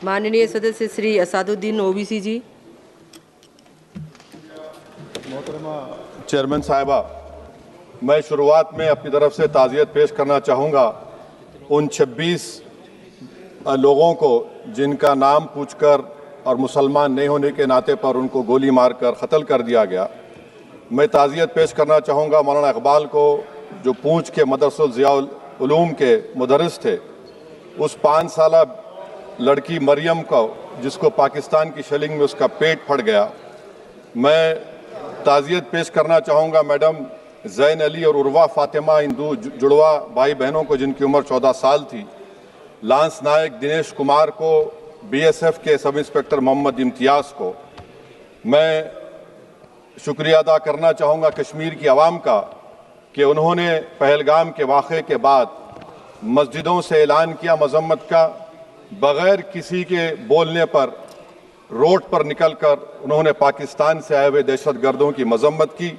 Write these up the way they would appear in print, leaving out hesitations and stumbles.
माननीय सदस्य श्री असादुद्दीन ओवैसी जी। मोहतरमा चेयरमैन साहिबा, मैं शुरुआत में अपनी तरफ से ताज़ियत पेश करना चाहूँगा उन 26 लोगों को जिनका नाम पूछकर और मुसलमान नहीं होने के नाते पर उनको गोली मारकर कत्ल कर दिया गया। मैं ताज़ियत पेश करना चाहूँगा मौलाना इकबाल को, जो पूंछ के मदरसुल ज़ियाउल उलूम के मुदर्रिस थे, उस 5 साला लड़की मरियम को जिसको पाकिस्तान की शेलिंग में उसका पेट फट गया। मैं ताज़ियत पेश करना चाहूँगा मैडम ज़ैन अली और उर्वा फातिमा, इन दो जुड़वा भाई बहनों को जिनकी उम्र 14 साल थी, लांस नायक दिनेश कुमार को, बीएसएफ के सब इंस्पेक्टर मोहम्मद इम्तियाज़ को। मैं शुक्रिया अदा करना चाहूँगा कश्मीर की आवाम का कि उन्होंने पहलगाम के वाक़े के बाद मस्जिदों से ऐलान किया मजम्मत का, बग़ैर किसी के बोलने पर रोड पर निकलकर उन्होंने पाकिस्तान से आए हुए दहशतगर्दों की मजम्मत की।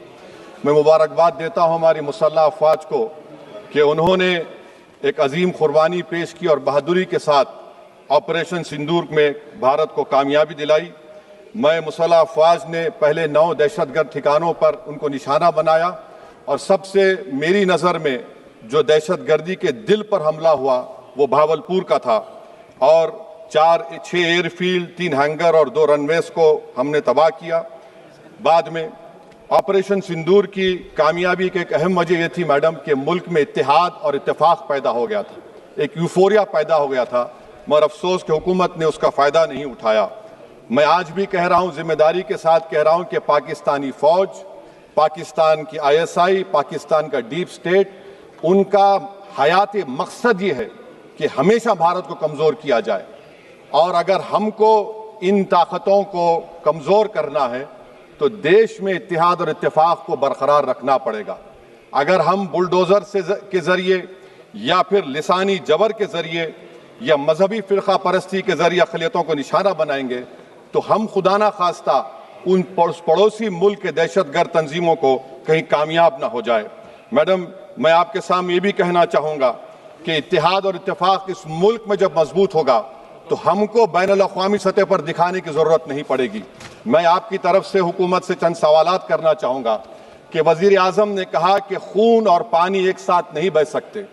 मैं मुबारकबाद देता हूँ हमारी मुसल्लह अफ़वाज को कि उन्होंने एक अजीम कुर्बानी पेश की और बहादुरी के साथ ऑपरेशन सिंदूर में भारत को कामयाबी दिलाई। मैं मुसल्लह अफ़वाज ने पहले 9 दहशतगर्द ठिकानों पर उनको निशाना बनाया और सबसे मेरी नज़र में जो दहशतगर्दी के दिल पर हमला हुआ वो भावलपुर का था और 6 एयरफील्ड, 3 हैंगर और 2 रनवेज को हमने तबाह किया। बाद में ऑपरेशन सिंदूर की कामयाबी की एक अहम वजह यह थी मैडम कि मुल्क में इत्तेहाद और इत्तेफाक पैदा हो गया था, एक यूफोरिया पैदा हो गया था, मगर अफसोस कि हुकूमत ने उसका फ़ायदा नहीं उठाया। मैं आज भी कह रहा हूँ, जिम्मेदारी के साथ कह रहा हूँ कि पाकिस्तानी फ़ौज, पाकिस्तान की ISI, पाकिस्तान का डीप स्टेट, उनका हयाती मकसद ये है कि हमेशा भारत को कमज़ोर किया जाए और अगर हमको इन ताकतों को कमज़ोर करना है तो देश में इत्तेहाद और इत्तेफाक को बरकरार रखना पड़ेगा। अगर हम बुलडोज़र के ज़रिए या फिर लिसानी जबर के ज़रिए या मजहबी फ़िरक़ा परस्ती के ज़रिए अक़लियतों को निशाना बनाएंगे तो हम खुदा ना खास्ता उन पड़ोसी मुल्क के दहशतगर्द तंजीमों को कहीं कामयाब ना हो जाए। मैडम, मैं आपके सामने ये भी कहना चाहूँगा कि इत्तेहाद और इत्तेफाक इस मुल्क में जब मजबूत होगा तो हमको बैनुल-अक़वामी सतह पर दिखाने की ज़रूरत नहीं पड़ेगी। मैं आपकी तरफ से हुकूमत से चंद सवालात करना चाहूँगा कि वज़ीर आज़म ने कहा कि खून और पानी एक साथ नहीं बह सकते,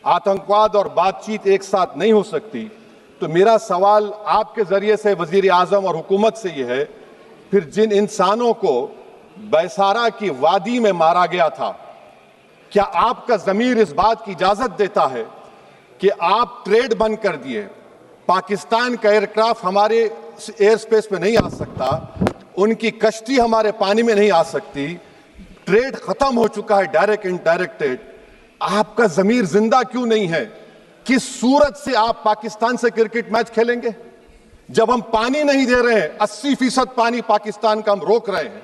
आतंकवाद और बातचीत एक साथ नहीं हो सकती। तो मेरा सवाल आपके ज़रिए से वज़ीर आज़म और हुकूमत से ये है, फिर जिन इंसानों को बैसारा की वादी में मारा गया था, क्या आपका ज़मीर इस बात की इजाज़त देता है कि आप ट्रेड बंद कर दिए, पाकिस्तान का एयरक्राफ्ट हमारे एयर स्पेस में नहीं आ सकता, उनकी कश्ती हमारे पानी में नहीं आ सकती, ट्रेड खत्म हो चुका है डायरेक्ट इनडायरेक्टेड, आपका ज़मीर जिंदा क्यों नहीं है? किस सूरत से आप पाकिस्तान से क्रिकेट मैच खेलेंगे जब हम पानी नहीं दे रहे हैं? 80% पानी पाकिस्तान का हम रोक रहे हैं,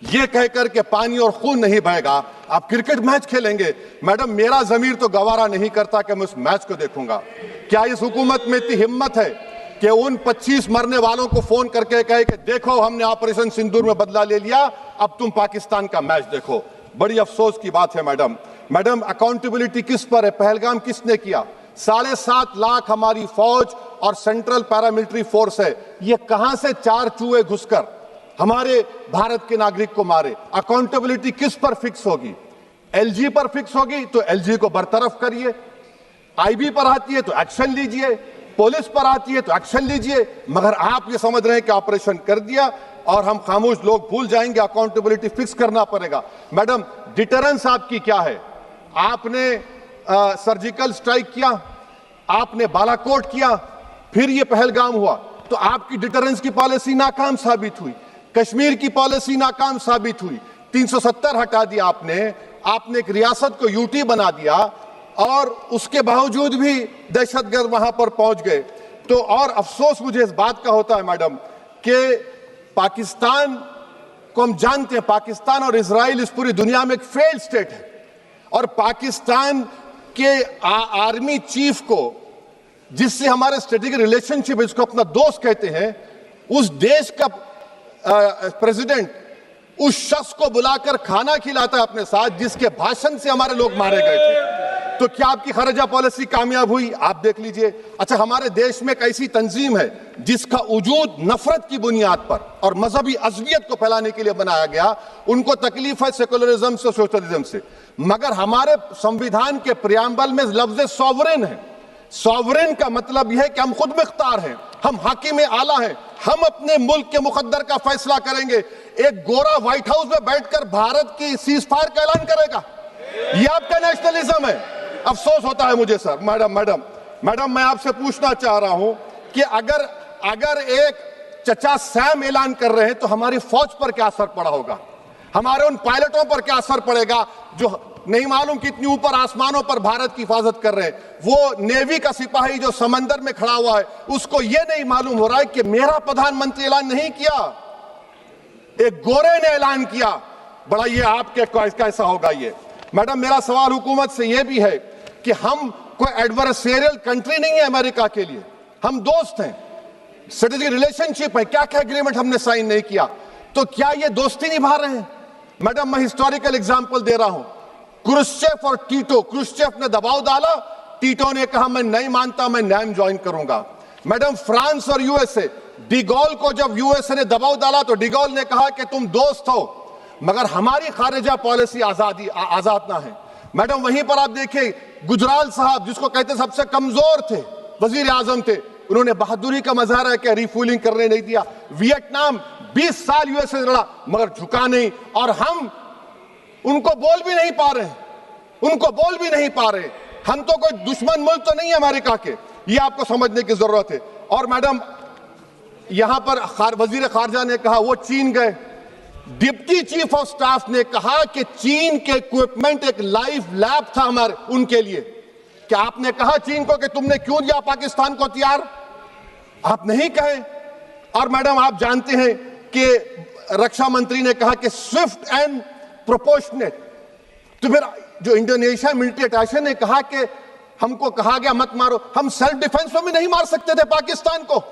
ये कहकर के पानी और खून नहीं बहेगा, आप क्रिकेट मैच खेलेंगे? मैडम, मेरा ज़मीर तो गवारा नहीं करता कि मैं उस मैच को देखूंगा। क्या इस हुकूमत में इतनी हिम्मत है कि उन 25 मरने वालों को फोन करके कहे कि देखो हमने ऑपरेशन सिंदूर में बदला ले लिया, अब तुम पाकिस्तान का मैच देखो? बड़ी अफसोस की बात है मैडम, अकाउंटेबिलिटी किस पर है? पहलगाम किसने किया? 7.5 लाख हमारी फौज और सेंट्रल पैरामिलिट्री फोर्स है, ये कहां से 4 चूहे घुसकर हमारे भारत के नागरिक को मारे? अकाउंटेबिलिटी किस पर फिक्स होगी? LG पर फिक्स होगी तो LG को बरतरफ करिए, IB पर आती है तो एक्शन लीजिए, पुलिस पर आती है तो एक्शन लीजिए, मगर आप ये समझ रहे हैं कि ऑपरेशन कर दिया और हम खामोश लोग भूल जाएंगे। अकाउंटेबिलिटी फिक्स करना पड़ेगा। मैडम, डिटरेंस आपकी क्या है? आपने सर्जिकल स्ट्राइक किया, आपने बालाकोट किया, फिर ये पहलगाम हुआ, तो आपकी डिटरेंस की पॉलिसी नाकाम साबित हुई, कश्मीर की पॉलिसी नाकाम साबित हुई, 370 हटा दिया आपने एक रियासत को UT बना दिया और उसके बावजूद भी दहशतगर्द वहां पर पहुंच गए। तो और अफसोस मुझे इस बात का होता है मैडम कि पाकिस्तान को हम जानते हैं, पाकिस्तान और इजराइल इस पूरी दुनिया में एक फेल्ड स्टेट है और पाकिस्तान के आर्मी चीफ को, जिससे हमारे स्ट्रेटेजिक रिलेशनशिप है, जिसको अपना दोस्त कहते हैं, उस देश का प्रेसिडेंट उस शख्स को बुलाकर खाना खिलाता है अपने साथ जिसके भाषण से हमारे लोग मारे गए थे। तो क्या आपकी खारजा पॉलिसी कामयाब हुई? आप देख लीजिए। अच्छा, हमारे देश में एक ऐसी तंजीम है जिसका वजूद नफरत की बुनियाद पर और मजहबी अज़वियत को फैलाने के लिए बनाया गया। उनको तकलीफ है सेकुलरिज्म से, सोशलिज्म से, मगर हमारे संविधान के प्रियम्बल में लफ्ज सॉवरेन है। सॉवरेन का मतलब यह है कि हम खुद मुख्तार हैं, हम हाकिम आला हैं, हम अपने मुल्क के मुकद्दर का फैसला करेंगे। एक गोरा व्हाइट हाउस में बैठकर भारत की सीज फायर का ऐलान करेगा? यह आपका नेशनलिज्म है? अफसोस होता है मुझे सर। मैडम मैं आपसे पूछना चाह रहा हूं कि अगर एक चचा सैम ऐलान कर रहे हैं तो हमारी फौज पर क्या असर पड़ा होगा? हमारे उन पायलटों पर क्या असर पड़ेगा जो नहीं मालूम कितनी ऊपर आसमानों पर भारत की हिफाजत कर रहे हैं? वो नेवी का सिपाही जो समंदर में खड़ा हुआ है, उसको यह नहीं मालूम हो रहा है कि मेरा प्रधानमंत्री ऐलान नहीं किया, एक गोरे ने ऐलान किया। बड़ा ये आपके कैसा होगा ये? मैडम मेरा सवाल हुकूमत से यह भी है कि हम कोई एडवर्सेरियल कंट्री नहीं है अमेरिका के लिए, हम दोस्त हैं, स्ट्रेटेजिक रिलेशनशिप है। क्या क्या एग्रीमेंट हमने साइन नहीं किया, तो क्या ये दोस्ती निभा रहे हैं? मैडम मैं हिस्टोरिकल एग्जांपल दे रहा हूं, क्रुश्चेव और टीटो। क्रुश्चेव ने दबाव डाला, टीटो ने कहा मैं नहीं मानता, मैं नैम ज्वाइन करूंगा। मैडम फ्रांस और यूएसए, डिगोल को जब यूएसए ने दबाव डाला तो डिगोल ने कहा कि तुम दोस्त हो मगर हमारी खारिजा पॉलिसी आजाद ना है। मैडम वहीं पर आप देखिए गुजराल साहब, जिसको कहते सबसे कमजोर थे, वजीर आजम थे, उन्होंने बहादुरी का मजारा किया, रिफूलिंग करने नहीं दिया। वियतनाम 20 साल यूएसए से लड़ा मगर झुका नहीं, और हम उनको बोल भी नहीं पा रहे, हम तो कोई दुश्मन मुल्क तो नहीं है अमेरिका के, ये आपको समझने की जरूरत है। और मैडम यहां पर वजीर खारजा ने कहा वो चीन गए, डिप्टी चीफ ऑफ स्टाफ ने कहा कि चीन के इक्विपमेंट एक लाइव लैब था हमारे उनके लिए। क्या आपने कहा चीन को कि तुमने क्यों दिया पाकिस्तान को हथियार? आप नहीं कहे। और मैडम आप जानते हैं कि रक्षा मंत्री ने कहा कि स्विफ्ट एंड प्रोपोर्शनेट, तो फिर जो इंडोनेशिया मिलिट्री अटैचे ने कहा कि हमको कहा गया मत मारो, हम सेल्फ डिफेंस में भी नहीं मार सकते थे पाकिस्तान को।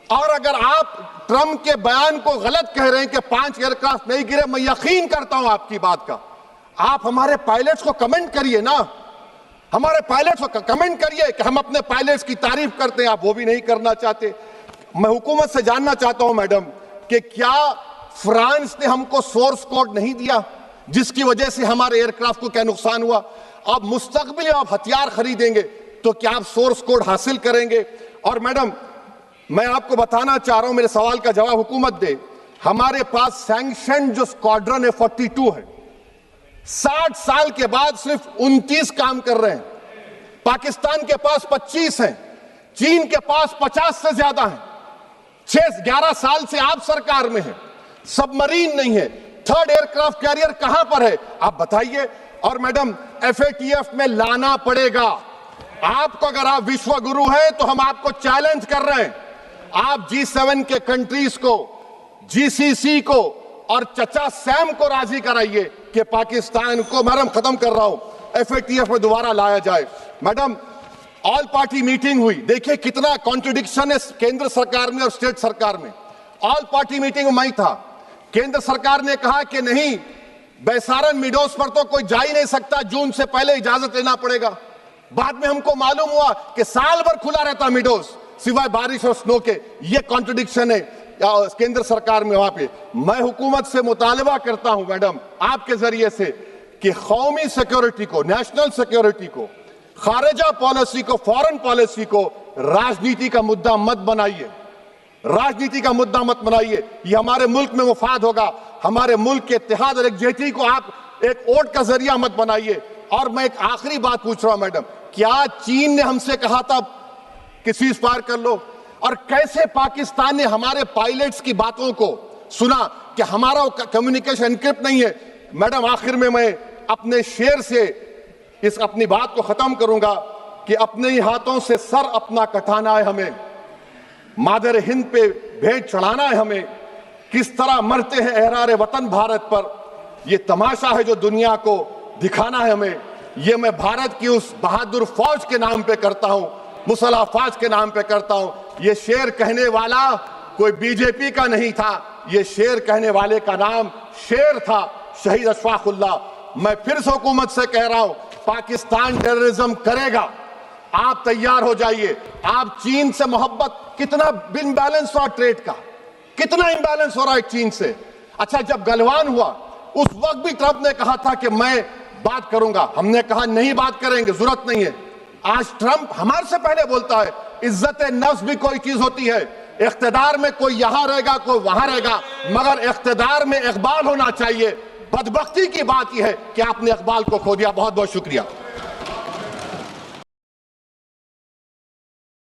और अगर आप ट्रंप के बयान को गलत कह रहे हैं कि 5 एयरक्राफ्ट नहीं गिरे, मैं यकीन करता हूं आपकी बात का, आप हमारे पायलट्स को कमेंट करिए ना, हमारे पायलट्स को कमेंट करिए कि हम अपने पायलट्स की तारीफ करते हैं, आप वो भी नहीं करना चाहते। मैं हुकूमत से जानना चाहता हूं मैडम कि क्या फ्रांस ने हमको सोर्स कोड नहीं दिया जिसकी वजह से हमारे एयरक्राफ्ट को क्या नुकसान हुआ? अब मुस्तकबिल में आप हथियार खरीदेंगे तो क्या आप सोर्स कोड हासिल करेंगे? और मैडम मैं आपको बताना चाह रहा हूं, मेरे सवाल का जवाब हुकूमत दे, हमारे पास सैंक्शन जो स्क्वाड्रन है 42 है, 60 साल के बाद सिर्फ 29 काम कर रहे हैं। पाकिस्तान के पास 25 हैं, चीन के पास 50 से ज्यादा हैं। 11 साल से आप सरकार में हैं, सबमरीन नहीं है, थर्ड एयरक्राफ्ट कैरियर कहां पर है आप बताइए। और मैडम FATF में लाना पड़ेगा आपको। अगर आप विश्व गुरु हैं तो हम आपको चैलेंज कर रहे हैं, आप G7 के कंट्रीज को, GCC को और चचा सैम को राजी कराइए कि पाकिस्तान को, मैडम खत्म कर रहा हूं, FATF में दोबारा लाया जाए। मैडम ऑल पार्टी मीटिंग हुई, देखिए कितना कॉन्ट्रडिक्शन है केंद्र सरकार में और स्टेट सरकार में। ऑल पार्टी मीटिंग में मैं था, केंद्र सरकार ने कहा कि नहीं, बैसारन मिडोस पर तो कोई जा ही नहीं सकता, जून से पहले इजाजत लेना पड़ेगा। बाद में हमको मालूम हुआ कि साल भर खुला रहता मिडोस सिवाय बारिश और स्नो के। ये कॉन्ट्रडिक्शन है केंद्र सरकार में। वहां पे मैं हुकूमत से मुतालबा करता हूं मैडम आपके जरिए से कि कौमी सिक्योरिटी को, नेशनल सिक्योरिटी को, खारिजा पॉलिसी को, फॉरेन पॉलिसी को राजनीति का मुद्दा मत बनाइए, राजनीति का मुद्दा मत बनाइए। ये हमारे मुल्क में मुफाद होगा, हमारे मुल्क के इत्तेहाद और एकजुटती को आप एक वोट का जरिया मत बनाइए। और मैं एक आखिरी बात पूछ रहा हूं मैडम, क्या चीन ने हमसे कहा था कि सीज फायर कर लो? और कैसे पाकिस्तान ने हमारे पायलट्स की बातों को सुना कि हमारा कम्युनिकेशन एनक्रिप्ट नहीं है? मैडम आखिर में मैं अपने शेर से इस अपनी बात को खत्म करूंगा कि अपने ही हाथों से सर अपना कटाना है हमें, मादर हिंद पे भेंट चढ़ाना है हमें। किस तरह मरते हैं एहरार वतन भारत पर, यह तमाशा है जो दुनिया को दिखाना है हमें। ये मैं भारत की उस बहादुर फौज के नाम पे करता हूं, मुसल्ह फौज के नाम पे करता हूं। ये शेर कहने वाला कोई बीजेपी का नहीं था, ये शेर कहने वाले का नाम शेर था, शहीद अशफाकुल्लाह। मैं फिर से हुकूमत से कह रहा हूं, पाकिस्तान टेररिज्म करेगा, आप तैयार हो जाइए। आप चीन से मोहब्बत, कितना इम्बैलेंस हुआ ट्रेड का, कितना इम्बैलेंस हो रहा है चीन से। अच्छा, जब गलवान हुआ उस वक्त भी ट्रंप ने कहा था कि मैं बात करूंगा, हमने कहा नहीं बात करेंगे, जरूरत नहीं है। आज ट्रंप हमारे से पहले बोलता है। इज्जत नफ्स भी कोई चीज होती है, इख्तिदार में कोई यहां रहेगा कोई वहां रहेगा, मगर इख्तिदार में इकबाल होना चाहिए। बदबख्ती की बात यह है कि आपने इकबाल को खो दिया। बहुत बहुत शुक्रिया।